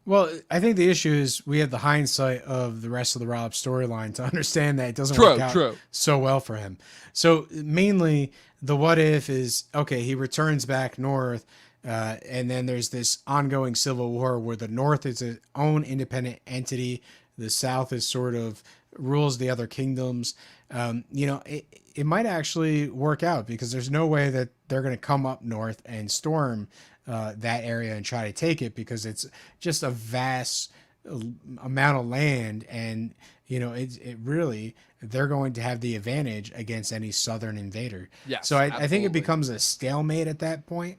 Well, I think the issue is we have the hindsight of the rest of the Robb storyline to understand that it doesn't work out so well for him. So mainly the what if is, okay, he returns back north, and then there's this ongoing civil war where the North is its own independent entity. The South is sort of rules the other kingdoms. It might actually work out, because there's no way that they're going to come up north and storm that area and try to take it, because it's just a vast amount of land, and it really, they're going to have the advantage against any southern invader. Yes, so I think it becomes a stalemate at that point.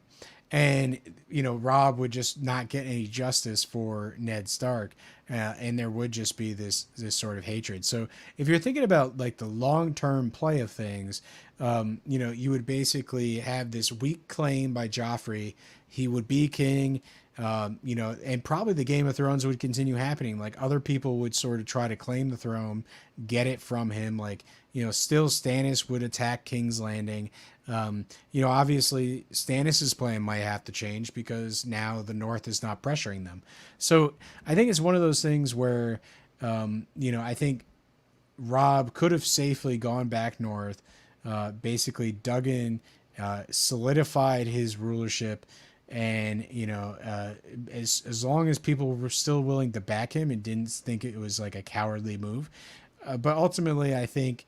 and Robb would just not get any justice for Ned Stark, and there would just be this sort of hatred. So if you're thinking about like the long term play of things, you would basically have this weak claim by Joffrey. He would be king. And probably the Game of Thrones would continue happening. Like other people would sort of try to claim the throne, get it from him. Like, still Stannis would attack King's Landing. Obviously Stannis's plan might have to change because now the North is not pressuring them. So I think it's one of those things where, I think Robb could have safely gone back north, basically dug in, solidified his rulership. And as long as people were still willing to back him and didn't think it was like a cowardly move, but ultimately I think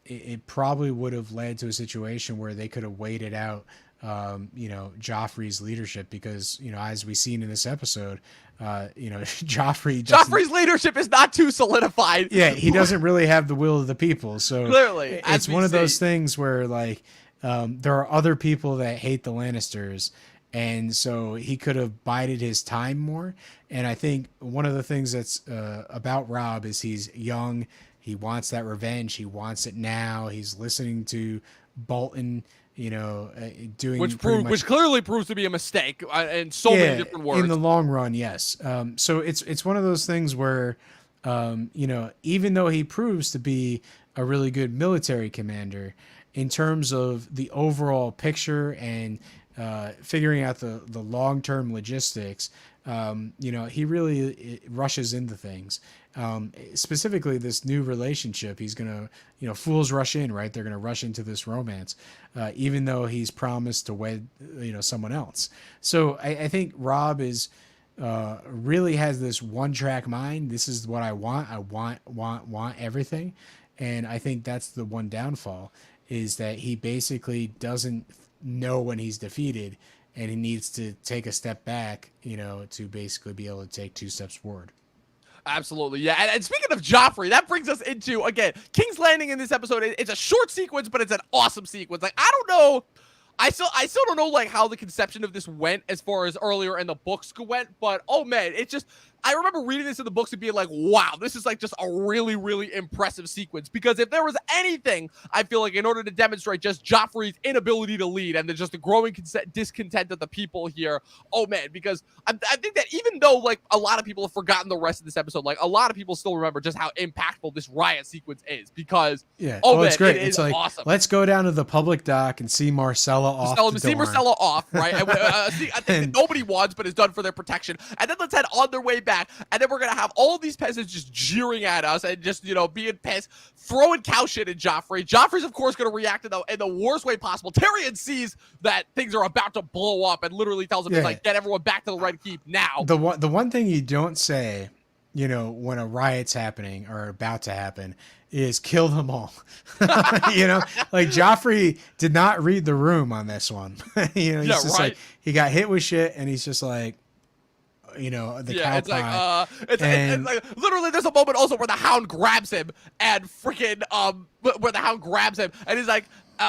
it probably would have led to a situation where they could have waited out Joffrey's leadership, because as we've seen in this episode, Joffrey's leadership is not too solidified. Yeah, he doesn't really have the will of the people. So clearly, it's one of those things where like there are other people that hate the Lannisters. And so he could have bided his time more. And I think one of the things that's about Robb is he's young. He wants that revenge. He wants it now. He's listening to Bolton, doing which clearly proves to be a mistake in so many different words. In the long run, yes. So it's one of those things where, even though he proves to be a really good military commander, in terms of the overall picture and figuring out the long-term logistics, he really rushes into things. Specifically this new relationship, he's going to, fools rush in, right? They're going to rush into this romance, even though he's promised to wed, someone else. So I think Robb is, really has this one-track mind. This is what I want. I want everything. And I think that's the one downfall, is that he basically doesn't know when he's defeated, and he needs to take a step back, to basically be able to take 2 steps forward. Absolutely, yeah. And speaking of Joffrey, that brings us into, again, King's Landing in this episode. It's a short sequence, but it's an awesome sequence. Like, I don't know. I still don't know, like, how the conception of this went as far as earlier in the books went, but, oh, man, it's just, I remember reading this in the books and being like, wow, this is, like, just a really, really impressive sequence, because if there was anything, I feel like, in order to demonstrate just Joffrey's inability to lead and just the growing discontent of the people here, oh, man, because I think that even though, like, a lot of people have forgotten the rest of this episode, like, a lot of people still remember just how impactful this riot sequence is, because, it's great. It's like, awesome. Let's go down to the public dock and see Marcella off the see door. Marcella off, right? I think that nobody wants, but is done for their protection. And then let's head on their way back, and then we're gonna have all these peasants just jeering at us and just being pissed, throwing cow shit at Joffrey. Joffrey's of course gonna react in the worst way possible. Tyrion sees that things are about to blow up and literally tells him, like, get everyone back to the Red Keep now. The one thing you don't say, when a riot's happening or about to happen, is kill them all. Like Joffrey did not read the room on this one. He's just like, he got hit with shit, and he's just like, the cow it's pie. It's like literally there's a moment also where the Hound grabs him and freaking where the Hound grabs him and he's like,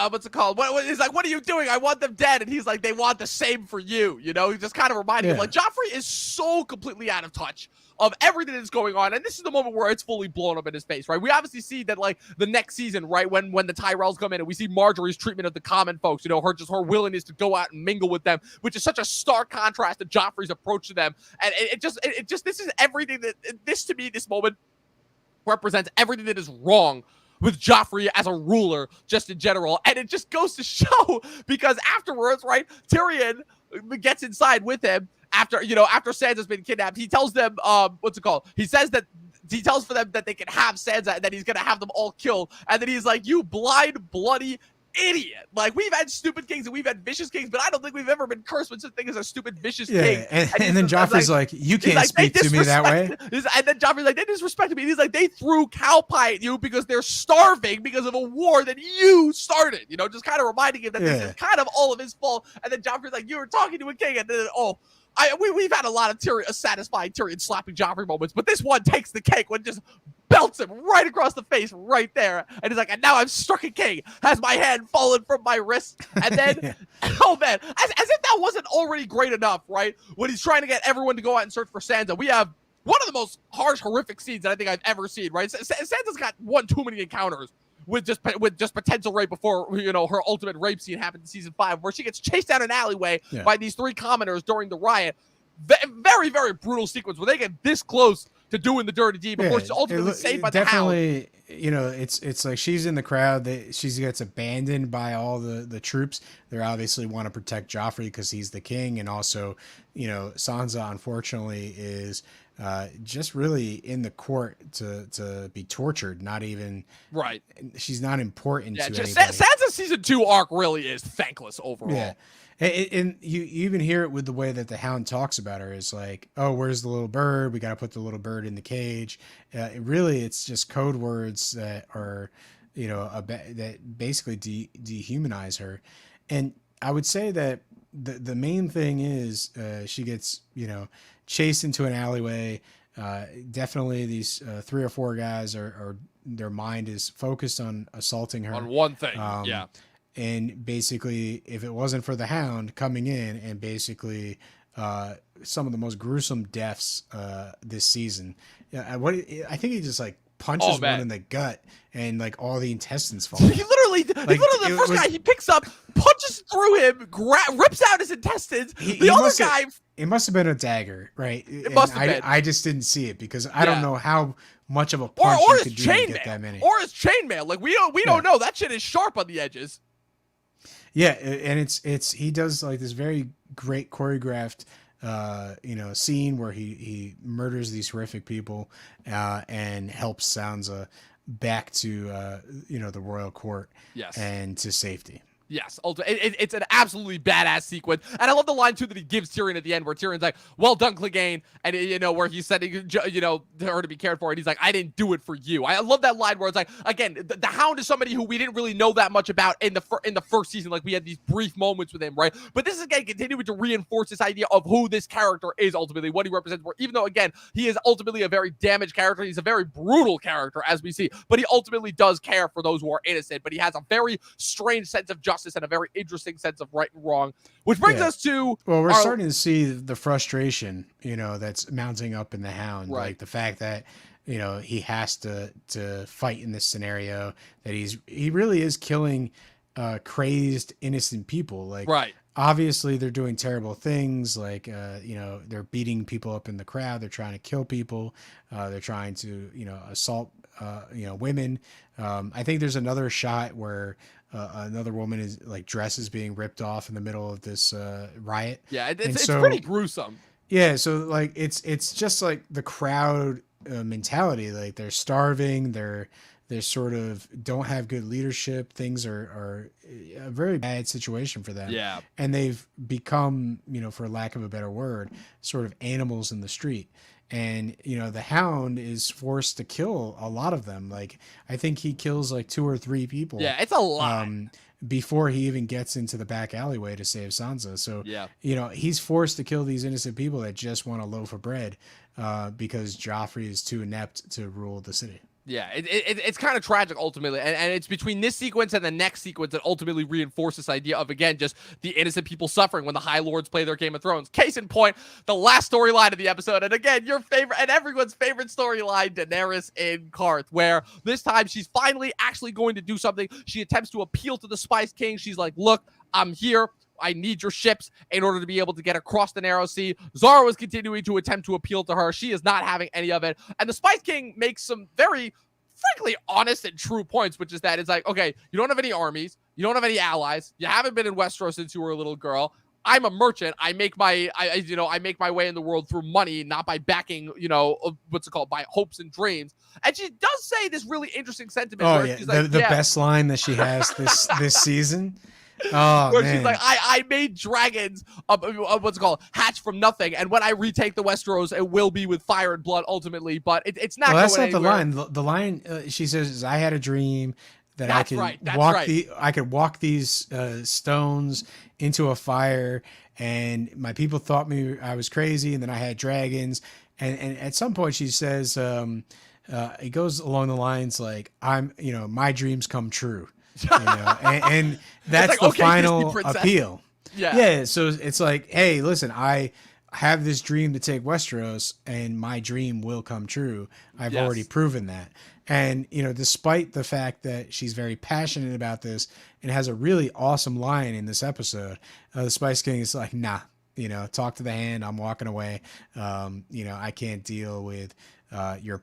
what's it called? He's like, what are you doing? I want them dead. And he's like, they want the same for you. He's just kind of reminding him, like, Joffrey is so completely out of touch of everything that's going on. And this is the moment where it's fully blown up in his face, right? We obviously see that, like, the next season, right, when the Tyrells come in and we see Marjorie's treatment of the common folks, her willingness to go out and mingle with them, which is such a stark contrast to Joffrey's approach to them. And it just this is everything to me, this moment represents everything that is wrong with Joffrey as a ruler, just in general. And it just goes to show, because afterwards, right, Tyrion gets inside with him after Sansa's been kidnapped. He tells them, he says that he tells for them that they can have Sansa and that he's going to have them all killed. And then he's like, you blind, bloody idiot. Like, we've had stupid kings and we've had vicious kings, but I don't think we've ever been cursed with such a thing as a stupid, vicious king. And then Joffrey's like, you can't speak to me that way. And then Joffrey's like, they disrespected me. And he's like, they threw cow pie at you because they're starving because of a war that you started. Just kind of reminding him that this is kind of all of his fault. And then Joffrey's like, you were talking to a king. And then, we've had a lot of satisfying Tyrion slapping Joffrey moments, but this one takes the cake when just belts him right across the face right there. And he's like, and now I've struck a king. Has my hand fallen from my wrist? And then, Yeah. oh man, as if that wasn't already great enough, right? When he's trying to get everyone to go out and search for Sansa, we have one of the most harsh, horrific scenes that I think I've ever seen, right? Sansa's got one too many encounters with just potential rape before, you know, her ultimate rape scene happened in season 5, where she gets chased down an alleyway by these 3 commoners during the riot. Very, very brutal sequence where they get this close to doing the dirty deed before she's ultimately saved by the Hound. Definitely, you know, it's like she's in the crowd. She gets abandoned by all the troops. They obviously want to protect Joffrey because he's the king, and also, you know, Sansa unfortunately is just really in the court to be tortured. Not even right. She's not important to anybody. Sansa's season 2 arc really is thankless overall. Yeah. And you even hear it with the way that the Hound talks about her. Is like, oh, where's the little bird? We got to put the little bird in the cage. It's just code words that are, you know, that basically dehumanize her. And I would say that the main thing is she gets, you know, chased into an alleyway. Definitely these 3 or 4 guys are their mind is focused on assaulting her on one thing. And basically, if it wasn't for the Hound coming in and basically some of the most gruesome deaths this season, I think he just like punches one in the gut and like all the intestines fall. He literally the first guy he picks up, punches through him, rips out his intestines. The other guy. It must have been a dagger, right? It must have been. I just didn't see it because I don't know how much of a punch you could do to get that many. Or his chainmail. Like we don't know. That shit is sharp on the edges. Yeah, and it's he does like this very great choreographed you know, scene where he murders these horrific people and helps Sansa back to you know, the royal court and to safety. Yes, it's an absolutely badass sequence, and I love the line too that he gives Tyrion at the end, where Tyrion's like, "Well done, Clegane," and you know where he's sending you know her to be cared for, and he's like, "I didn't do it for you." I love that line where it's like, again, the Hound is somebody who we didn't really know that much about in the first season, like we had these brief moments with him, right? But this is again continuing to reinforce this idea of who this character is ultimately, what he represents. Where even though again he is ultimately a very damaged character, he's a very brutal character as we see, but he ultimately does care for those who are innocent. But he has a very strange sense of justice and a very interesting sense of right and wrong, which brings us to we're starting to see the frustration, you know, that's mounting up in the Hound, like the fact that, you know, he has to fight in this scenario, that he really is killing crazed innocent people, like obviously they're doing terrible things, like you know, they're beating people up in the crowd, they're trying to kill people, they're trying to, you know, assault you know, women. I think there's another shot where another woman is like dress is being ripped off in the middle of this riot. Yeah, it's pretty gruesome. Yeah, so like it's just like the crowd mentality. Like they're starving, they're sort of don't have good leadership. Things are a very bad situation for them. Yeah, and they've become, you know, for lack of a better word, sort of animals in the street. And, you know, the Hound is forced to kill a lot of them. Like, I think he kills like 2 or 3 people. Yeah, it's a lot. Before he even gets into the back alleyway to save Sansa. So, you know, he's forced to kill these innocent people that just want a loaf of bread because Joffrey is too inept to rule the city. Yeah, it's kind of tragic ultimately, and it's between this sequence and the next sequence that ultimately reinforces this idea of, again, just the innocent people suffering when the High Lords play their Game of Thrones. Case in point, the last storyline of the episode, and again, your favorite and everyone's favorite storyline, Daenerys in Qarth, where this time she's finally actually going to do something. She attempts to appeal to the Spice King. She's like, look, I'm here. I need your ships in order to be able to get across the narrow sea. Zara was continuing to attempt to appeal to her. She is not having any of it. And the Spice King makes some very, frankly, honest and true points, which is that it's like, okay, you don't have any armies. You don't have any allies. You haven't been in Westeros since you were a little girl. I'm a merchant. I make my way in the world through money, not by backing, you know, what's it called, by hopes and dreams. And she does say this really interesting sentiment. Oh, yeah. The best line that she has this season. Oh, where man. She's like, I made dragons, what's it called, hatch from nothing, and when I retake the Westeros, it will be with fire and blood ultimately, but it's not. Well, that's not anywhere. the line. The line she says is, "I had a dream that I could walk these stones into a fire, and my people thought I was crazy, and then I had dragons." And at some point she says, it goes along the lines like, my dreams come true, and that's like, the okay, final Disney princess. appeal. Yeah. So it's like, hey, listen, I have this dream to take Westeros, and my dream will come true. I've already proven that. And, despite the fact that she's very passionate about this and has a really awesome line in this episode, the Spice King is like, nah, talk to the hand. I'm walking away. I can't deal with your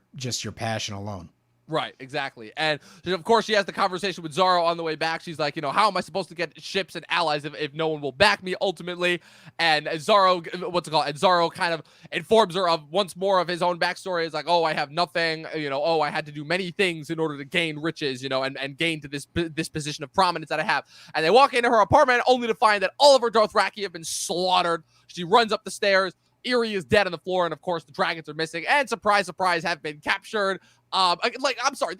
passion alone. Right, exactly. And of course, she has the conversation with Zaro on the way back. She's like, how am I supposed to get ships and allies if no one will back me ultimately? And Zaro, And Zaro kind of informs her of once more of his own backstory. It's like, oh, I have nothing. I had to do many things in order to gain riches, and gain to this position of prominence that I have. And they walk into her apartment only to find that all of her Dothraki have been slaughtered. She runs up the stairs. Eerie is dead on the floor, and of course the dragons are missing, and surprise, surprise, have been captured. I'm sorry,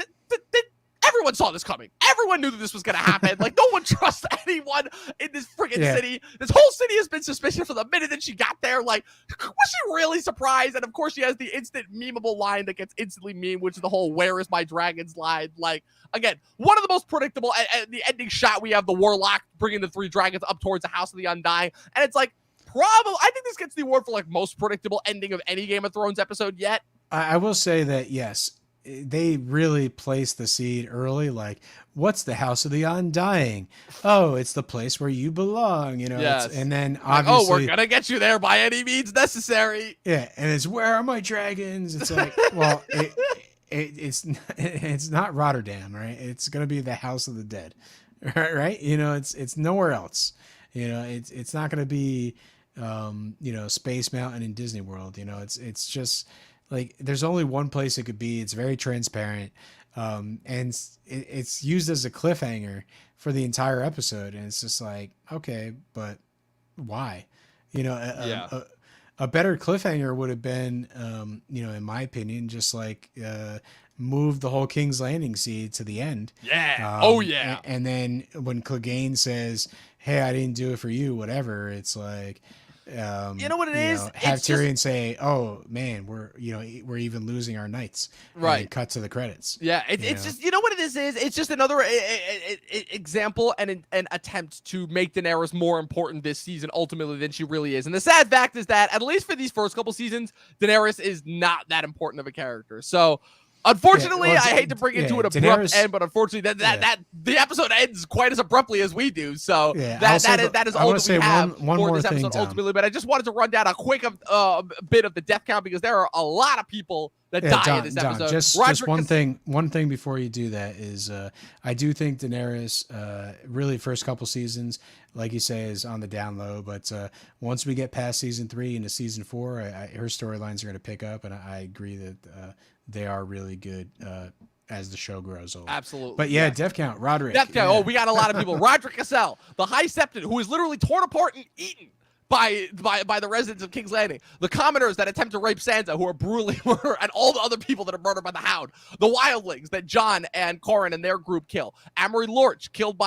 everyone saw this coming. Everyone knew that this was going to happen. Like, no one trusts anyone in this friggin' city. This whole city has been suspicious from the minute that she got there. Like, was she really surprised? And of course, she has the instant memeable line that gets instantly memed, which is the whole "Where is my dragons?" line. Like, again, one of the most predictable. And the ending shot, we have the warlock bringing the 3 dragons up towards the House of the Undying, and it's like, I think this gets the award for like most predictable ending of any Game of Thrones episode yet. I will say that, yes, they really placed the seed early. Like, what's the House of the Undying? Oh, it's the place where you belong, Yes. And then obviously, we're gonna get you there by any means necessary. Yeah, and it's, where are my dragons? It's like, well, it's not Rotterdam, right? It's gonna be the House of the Dead, right? It's nowhere else. It's not gonna be Space Mountain in Disney World. It's just like, there's only one place it could be. It's very transparent, and it's used as a cliffhanger for the entire episode, and it's just like, okay, but why? A better cliffhanger would have been, in my opinion, just like move the whole King's Landing seed to the end. Yeah. And then when Clegane says, hey, I didn't do it for you, whatever, it's like, you know what it is? Have Tyrion say, "Oh man, we're even losing our knights." Right. And cut to the credits. Yeah, it's just, what it is. It's just another example and an attempt to make Daenerys more important this season ultimately than she really is. And the sad fact is that, at least for these first couple seasons, Daenerys is not that important of a character. So, unfortunately, I hate to bring it to an abrupt end, but unfortunately, that the episode ends quite as abruptly as we do. So that is all that we have for this episode ultimately. But I just wanted to run down a quick bit of the death count, because there are a lot of people that die in this episode. Just one thing before you do that is, I do think Daenerys, really first couple seasons, like you say, is on the down low. But once we get past season 3 into season 4, her storylines are going to pick up, and I agree that they are really good as the show grows on. Absolutely. But death count, Rodrik. Death count. Yeah. Oh, we got a lot of people. Rodrik Cassel, the High Septon, who is literally torn apart and eaten by the residents of King's Landing. The commoners that attempt to rape Sansa, who are brutally murdered, and all the other people that are murdered by the Hound. The Wildlings that Jon and Corran and their group kill. Amory Lorch killed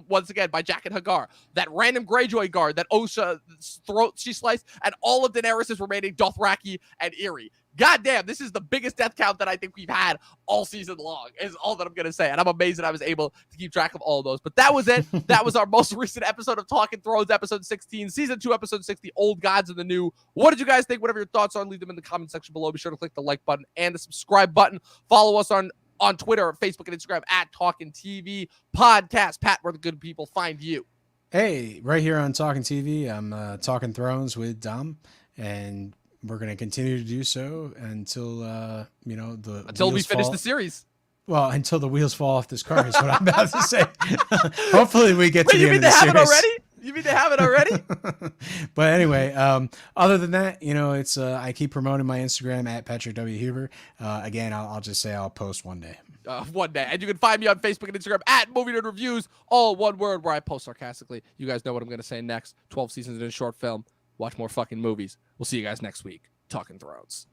once again by Jack and Hagar. That random Greyjoy guard that Osha's throat she sliced, and all of Daenerys' remaining Dothraki and Eerie. God damn, this is the biggest death count that I think we've had all season long, is all that I'm going to say. And I'm amazed that I was able to keep track of all of those. But that was it. That was our most recent episode of Talkin' Thrones, episode 16, season 2, episode 60, Old Gods and the New. What did you guys think? Whatever your thoughts are, leave them in the comment section below. Be sure to click the like button and the subscribe button. Follow us on Twitter, Facebook, and Instagram at Talkin' TV Podcast. Pat, where the good people find you? Hey, right here on Talkin' TV, I'm Talking Thrones with Dom, and we're going to continue to do so until, until we finish the series. Well, until the wheels fall off this car is what I'm about to say. Hopefully we get to the end of the series. You mean they have it already? But anyway, other than that, it's I keep promoting my Instagram at Patrick W. Huber. Again, I'll just say I'll post one day. One day. And you can find me on Facebook and Instagram at Movie Nerd Reviews, all one word, where I post sarcastically. You guys know what I'm going to say next. 12 seasons in a short film. Watch more fucking movies. We'll see you guys next week. Talking Thrones.